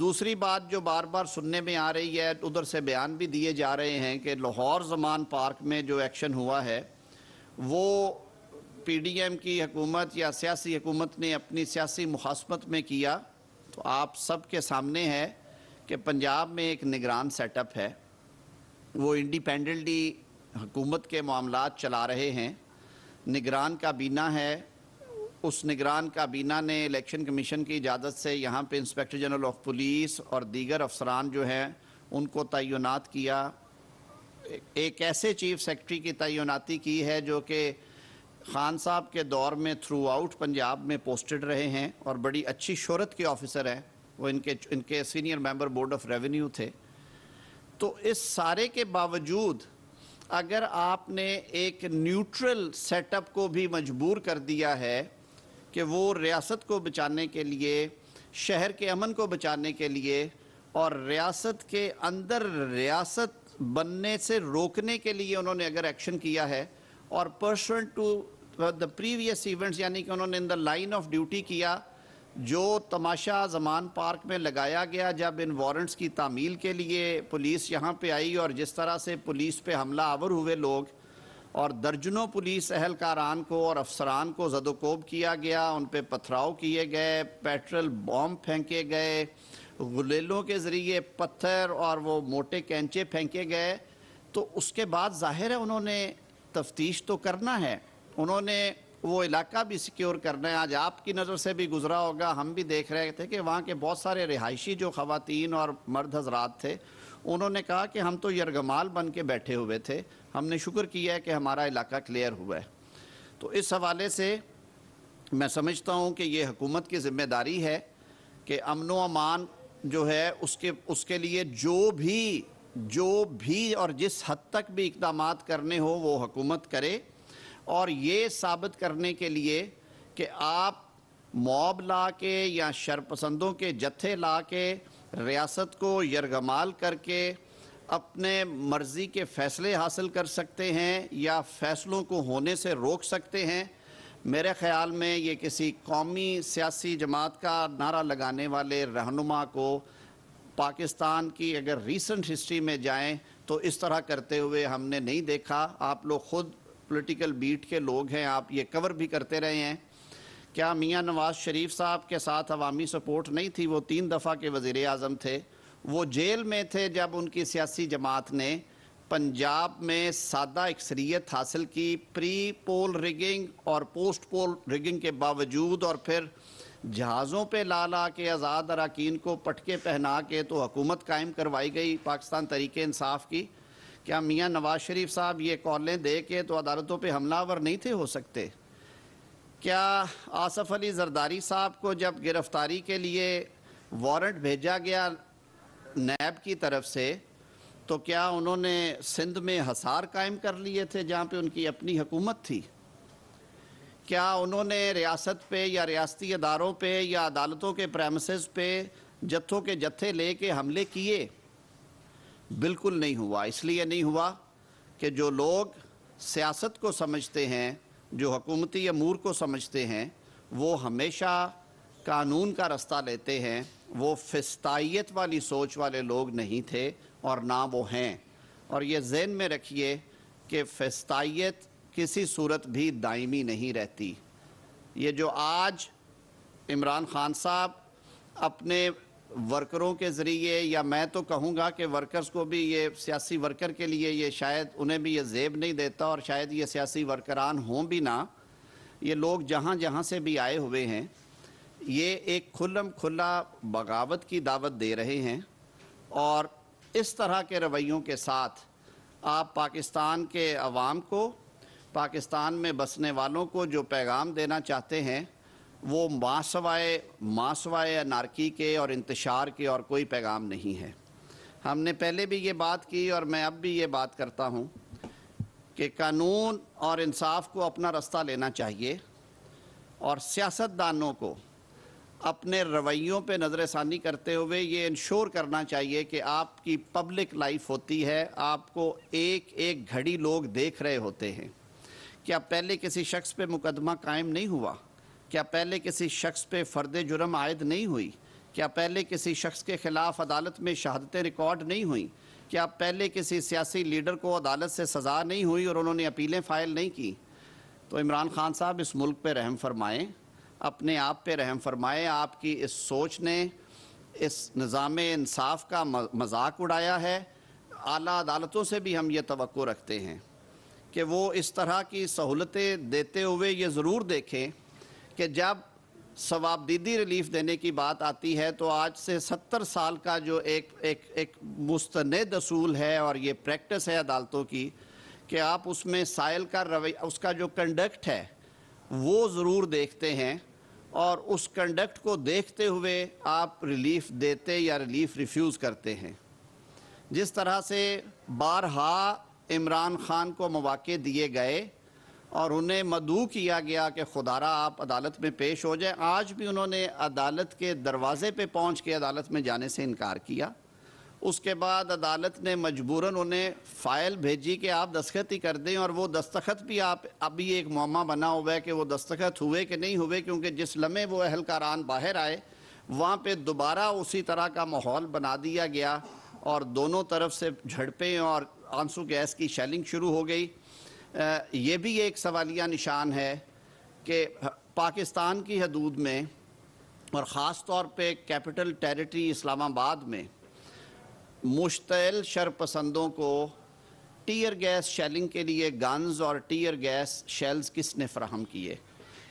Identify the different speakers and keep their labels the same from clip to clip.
Speaker 1: دوسری بات جو بار بار سننے میں آ رہی ہے، ادھر سے بیان بھی دیے جا رہے ہیں کہ لاہور زمان پارک میں جو ایکشن ہوا ہے وہ پی ڈی ایم کی حکومت یا سیاسی حکومت نے اپنی سیاسی مخاصمت میں کیا. تو آپ سب کے سامنے ہے کہ پنجاب میں ایک نگران سیٹ اپ ہے، وہ انڈیپینڈنٹلی حکومت کے معاملات چلا رہے ہیں. نگران کابینہ ہے، اس نگران کابینہ نے الیکشن کمیشن کی اجازت سے یہاں پہ انسپیکٹر جنرل آف پولیس اور دیگر افسران جو ہیں ان کو تعینات کیا. ایک ایسے چیف سیکرٹری کی تعیناتی کی ہے جو کہ خان صاحب کے دور میں تھرو آؤٹ پنجاب میں پوسٹڈ رہے ہیں اور بڑی اچھی شہرت کے آفیسر ہیں. وہ ان کے senior member board of revenue تھے. تو اس سارے کے باوجود اگر آپ نے ایک نیوٹرل سیٹ اپ کو بھی مجبور کر دیا ہے کہ وہ ریاست کو بچانے کے لیے، شہر کے امن کو بچانے کے لیے اور ریاست کے اندر ریاست بننے سے روکنے کے لیے انہوں نے اگر ایکشن کیا ہے اور pursuant to the previous events, یعنی کہ انہوں نے in the line of duty کیا، جو تماشا زمان پارک میں لگایا گیا جب ان وارنٹس کی تعمیل کے لیے پولیس یہاں پہ آئی اور جس طرح سے پولیس پہ حملہ آور ہوئے لوگ اور درجنوں پولیس اہلکاران کو اور افسران کو زد و کوب کیا گیا، ان پہ پتھراؤ کیے گئے، پیٹرول بوم پھینکے گئے، غلیلوں کے ذریعے پتھر اور وہ موٹے کینچے پھینکے گئے. تو اس کے بعد ظاہر ہے انہوں نے تفتیش تو کرنا ہے، انہوں نے وہ علاقہ بھی سیکیور کرنا ہے. آج آپ کی نظر سے بھی گزرا ہوگا، ہم بھی دیکھ رہے تھے کہ وہاں کے بہت سارے رہائشی جو خواتین اور مرد حضرات تھے انہوں نے کہا کہ ہم تو یرغمال بن کے بیٹھے ہوئے تھے، ہم نے شکر کیا ہے کہ ہمارا علاقہ کلیئر ہوا ہے. تو اس حوالے سے میں سمجھتا ہوں کہ یہ حکومت کی ذمہ داری ہے کہ امن و امان جو ہے اس کے لیے جو بھی اور جس حد تک بھی اقدامات کرنے ہو وہ حکومت کرے، اور یہ ثابت کرنے کے لیے کہ آپ موب لا کے یا شرپسندوں کے جتھے لا کے ریاست کو یرغمال کر کے اپنے مرضی کے فیصلے حاصل کر سکتے ہیں یا فیصلوں کو ہونے سے روک سکتے ہیں. میرے خیال میں یہ کسی قومی سیاسی جماعت کا نعرہ لگانے والے رہنما کو پاکستان کی اگر ریسنٹ ہسٹری میں جائیں تو اس طرح کرتے ہوئے ہم نے نہیں دیکھا. آپ لوگ خود پولیٹیکل بیٹ کے لوگ ہیں، آپ یہ کور بھی کرتے رہے ہیں. کیا میاں نواز شریف صاحب کے ساتھ عوامی سپورٹ نہیں تھی؟ وہ 3 دفعہ کے وزیر اعظم تھے، وہ جیل میں تھے جب ان کی سیاسی جماعت نے پنجاب میں سادہ اکثریت حاصل کی پری پول ریگنگ اور پوسٹ پول ریگنگ کے باوجود، اور پھر جہازوں پہ لا کے آزاد اراکین کو پٹکے پہنا کے تو حکومت قائم کروائی گئی پاکستان تحریک انصاف کی. کیا میاں نواز شریف صاحب یہ کالیں دے کے تو عدالتوں پہ حملہ آور نہیں تھے ہو سکتے؟ کیا آصف علی زرداری صاحب کو جب گرفتاری کے لیے وارنٹ بھیجا گیا نیب کی طرف سے تو کیا انہوں نے سندھ میں حصار قائم کر لیے تھے جہاں پہ ان کی اپنی حکومت تھی؟ کیا انہوں نے ریاست پہ یا ریاستی اداروں پہ یا عدالتوں کے پریمسز پہ جتھوں کے جتھے لے کے حملے کیے؟ بالکل نہیں ہوا. اس لیے نہیں ہوا کہ جو لوگ سیاست کو سمجھتے ہیں، جو حکومتی امور کو سمجھتے ہیں، وہ ہمیشہ قانون کا رستہ لیتے ہیں. وہ فسطائیت والی سوچ والے لوگ نہیں تھے اور نہ وہ ہیں. اور یہ ذہن میں رکھیے کہ فسطائیت کسی صورت بھی دائمی نہیں رہتی. یہ جو آج عمران خان صاحب اپنے ورکروں کے ذریعے، یا میں تو کہوں گا کہ ورکرز کو بھی، یہ سیاسی ورکر کے لیے یہ شاید انہیں بھی یہ زیب نہیں دیتا اور شاید یہ سیاسی ورکران ہوں بھی نہ، یہ لوگ جہاں جہاں سے بھی آئے ہوئے ہیں یہ ایک کھلم کھلا بغاوت کی دعوت دے رہے ہیں. اور اس طرح کے رویوں کے ساتھ آپ پاکستان کے عوام کو، پاکستان میں بسنے والوں کو جو پیغام دینا چاہتے ہیں وہ ماسوائے انارکی کے اور انتشار کے اور کوئی پیغام نہیں ہے. ہم نے پہلے بھی یہ بات کی اور میں اب بھی یہ بات کرتا ہوں کہ قانون اور انصاف کو اپنا رستہ لینا چاہیے اور سیاستدانوں کو اپنے رویوں پہ نظر ثانی کرتے ہوئے یہ انشور کرنا چاہیے کہ آپ کی پبلک لائف ہوتی ہے، آپ کو ایک ایک گھڑی لوگ دیکھ رہے ہوتے ہیں. کیا پہلے کسی شخص پہ مقدمہ قائم نہیں ہوا؟ کیا پہلے کسی شخص پہ فرد جرم عائد نہیں ہوئی؟ کیا پہلے کسی شخص کے خلاف عدالت میں شہادتیں ریکارڈ نہیں ہوئیں؟ کیا پہلے کسی سیاسی لیڈر کو عدالت سے سزا نہیں ہوئی اور انہوں نے اپیلیں فائل نہیں کی؟ تو عمران خان صاحب اس ملک پہ رحم فرمائیں، اپنے آپ پہ رحم فرمائیں۔ آپ کی اس سوچ نے اس نظام انصاف کا مذاق اڑایا ہے۔ اعلیٰ عدالتوں سے بھی ہم یہ توقع رکھتے ہیں کہ وہ اس طرح کی سہولتیں دیتے ہوئے یہ ضرور دیکھیں کہ جب ثوابدیدی ریلیف دینے کی بات آتی ہے تو آج سے 70 سال کا جو ایک مستند اصول ہے اور یہ پریکٹس ہے عدالتوں کی کہ آپ اس میں سائل کا رویہ، اس کا جو کنڈکٹ ہے وہ ضرور دیکھتے ہیں، اور اس کنڈکٹ کو دیکھتے ہوئے آپ ریلیف دیتے یا ریلیف ریفیوز کرتے ہیں۔ جس طرح سے بارہا عمران خان کو مواقع دیے گئے اور انہیں مدعو کیا گیا کہ خدارا آپ عدالت میں پیش ہو جائیں، آج بھی انہوں نے عدالت کے دروازے پہ پہنچ کے عدالت میں جانے سے انکار کیا۔ اس کے بعد عدالت نے مجبوراً انہیں فائل بھیجی کہ آپ دستخط ہی کر دیں، اور وہ دستخط بھی آپ ابھی ایک معمہ بنا ہوا ہے کہ وہ دستخط ہوئے کہ نہیں ہوئے، کیونکہ جس لمحے وہ اہلکاران باہر آئے وہاں پہ دوبارہ اسی طرح کا ماحول بنا دیا گیا اور دونوں طرف سے جھڑپیں اور آنسو گیس کی شیلنگ شروع ہو گئی۔ یہ بھی ایک سوالیہ نشان ہے کہ پاکستان کی حدود میں اور خاص طور پہ کیپٹل ٹیریٹری اسلام آباد میں مشتعل شرپسندوں کو ٹیئر گیس شیلنگ کے لیے گنز اور ٹیئر گیس شیلز کس نے فراہم کیے،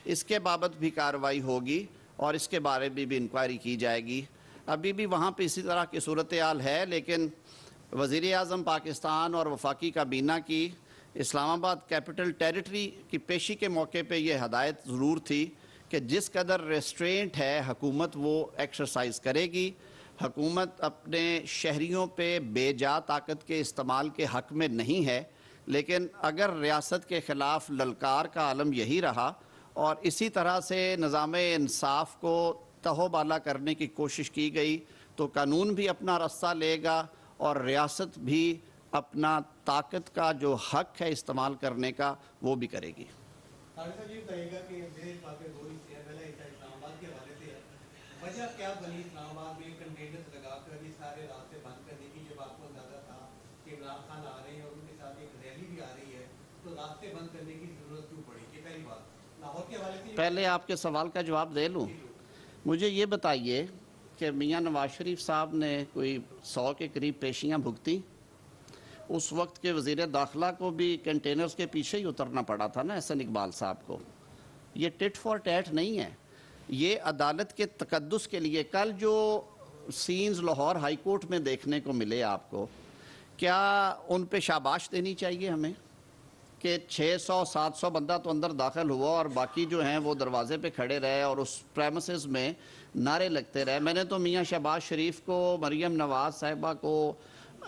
Speaker 1: اس کے بابت بھی کارروائی ہوگی اور اس کے بارے میں بھی انکوائری کی جائے گی۔ ابھی بھی وہاں پہ اسی طرح کی صورتحال ہے، لیکن وزیر اعظم پاکستان اور وفاقی کابینہ کی اسلام آباد کیپٹل ٹیریٹری کی پیشی کے موقع پہ یہ ہدایت ضرور تھی کہ جس قدر ریسٹرینٹ ہے حکومت وہ ایکسرسائز کرے گی۔ حکومت اپنے شہریوں پہ بے جا طاقت کے استعمال کے حق میں نہیں ہے، لیکن اگر ریاست کے خلاف للکار کا عالم یہی رہا اور اسی طرح سے نظام انصاف کو تہو بالا کرنے کی کوشش کی گئی تو قانون بھی اپنا رستہ لے گا اور ریاست بھی اپنا طاقت کا جو حق ہے استعمال کرنے کا وہ بھی کرے گی۔
Speaker 2: صاحب یہ بتائیے گا کہ میرے پاس دو حصے ہیں، پہلا حصہ اسلام آباد کے حوالے سے ہے، وجہ کیا بنی اسلام آباد میں کنٹینرز لگا کر یہ سارے راستے بند کرنے کی؟ جب آپ کو اندازہ تھا کہ عمران خان آ رہے ہیں اور ان کے ساتھ ایک ریلی بھی آ رہی ہے تو راستے بند کرنے کی ضرورت کیوں پڑی؟ یہ پہلی بات۔ لاہور کے حوالے سے
Speaker 1: پہلے آپ کے سوال کا جواب دے لوں۔ مجھے یہ بتائیے کہ میاں نواز شریف صاحب نے کوئی 100 کے قریب پیشیاں بھگتی، اس وقت کے وزیر داخلہ کو بھی کنٹینرز کے پیچھے ہی اترنا پڑا تھا نا، احسن اقبال صاحب کو۔ یہ ٹٹ فار ٹیٹ نہیں ہے، یہ عدالت کے تقدس کے لیے۔ کل جو سینز لاہور ہائی کورٹ میں دیکھنے کو ملے آپ کو، کیا ان پہ شاباش دینی چاہیے ہمیں کہ 600-700 بندہ تو اندر داخل ہوا اور باقی جو ہیں وہ دروازے پہ کھڑے رہے اور اس پریمسز میں نعرے لگتے رہے؟ میں نے تو میاں شہباز شریف کو، مریم نواز صاحبہ کو،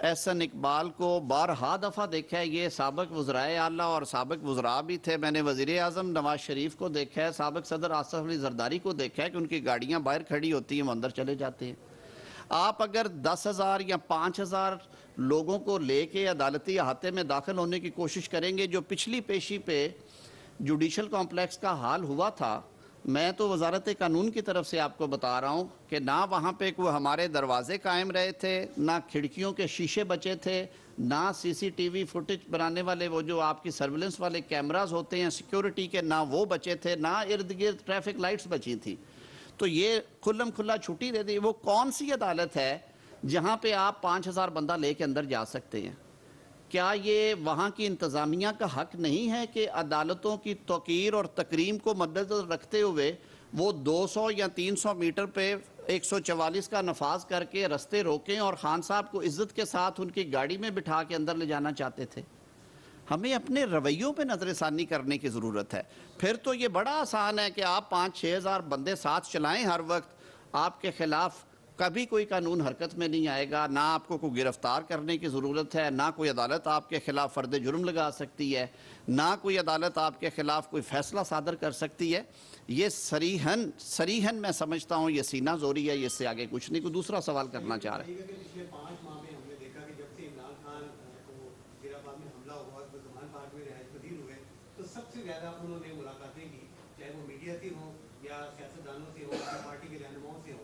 Speaker 1: احسن اقبال کو بارہا دفعہ دیکھا ہے۔ یہ سابق وزرائے اعلیٰ اور سابق وزراء بھی تھے۔ میں نے وزیر اعظم نواز شریف کو دیکھا ہے، سابق صدر آصف علی زرداری کو دیکھا ہے کہ ان کی گاڑیاں باہر کھڑی ہوتی ہیں، وہ اندر چلے جاتے ہیں۔ آپ اگر 10,000 یا 5,000 لوگوں کو لے کے عدالتی احاطے میں داخل ہونے کی کوشش کریں گے، جو پچھلی پیشی پہ جوڈیشل کمپلیکس کا حال ہوا تھا، میں تو وزارت قانون کی طرف سے آپ کو بتا رہا ہوں کہ نہ وہاں پہ کوئی ہمارے دروازے قائم رہے تھے، نہ کھڑکیوں کے شیشے بچے تھے، نہ سی سی ٹی وی فوٹیج بنانے والے وہ جو آپ کی سرویلنس والے کیمراز ہوتے ہیں سیکیورٹی کے، نہ وہ بچے تھے، نہ ارد گرد ٹریفک لائٹس بچی تھی۔ تو یہ کھلم کھلا چھٹی دے دی۔ وہ کون سی عدالت ہے جہاں پہ آپ 5,000 بندہ لے کے اندر جا سکتے ہیں؟ کیا یہ وہاں کی انتظامیہ کا حق نہیں ہے کہ عدالتوں کی توقیر اور تکریم کو مدنظر رکھتے ہوئے وہ 200 یا 300 میٹر پہ 144 کا نفاذ کر کے رستے روکیں اور خان صاحب کو عزت کے ساتھ ان کی گاڑی میں بٹھا کے اندر لے جانا چاہتے تھے؟ ہمیں اپنے رویوں پہ نظر ثانی کرنے کی ضرورت ہے۔ پھر تو یہ بڑا آسان ہے کہ آپ 5-6 ہزار بندے ساتھ چلائیں ہر وقت، آپ کے خلاف کبھی کوئی قانون حرکت میں نہیں آئے گا، نہ آپ کو کوئی گرفتار کرنے کی ضرورت ہے، نہ کوئی عدالت آپ کے خلاف فرد جرم لگا سکتی ہے، نہ کوئی عدالت آپ کے خلاف کوئی فیصلہ صادر کر سکتی ہے۔ یہ صریحاً میں سمجھتا ہوں یہ سینہ زوری ہے، یہ اس سے آگے کچھ نہیں۔ کوئی دوسرا سوال کرنا چاہ رہے ہیں؟
Speaker 2: پچھلے 5 ماہ میں ہم نے دیکھا کہ جب سے عمران خان کو وزیرآباد میں حملہ ہوا اور زمان پارک میں رہائش پذیر ہوئے تو سب سے زیادہ انہوں نے ملاقاتیں کی، چاہے وہ میڈیا سے ہوں یا سیاستدانوں سے ہوں یا پارٹی کے رہنماؤں سے ہوں۔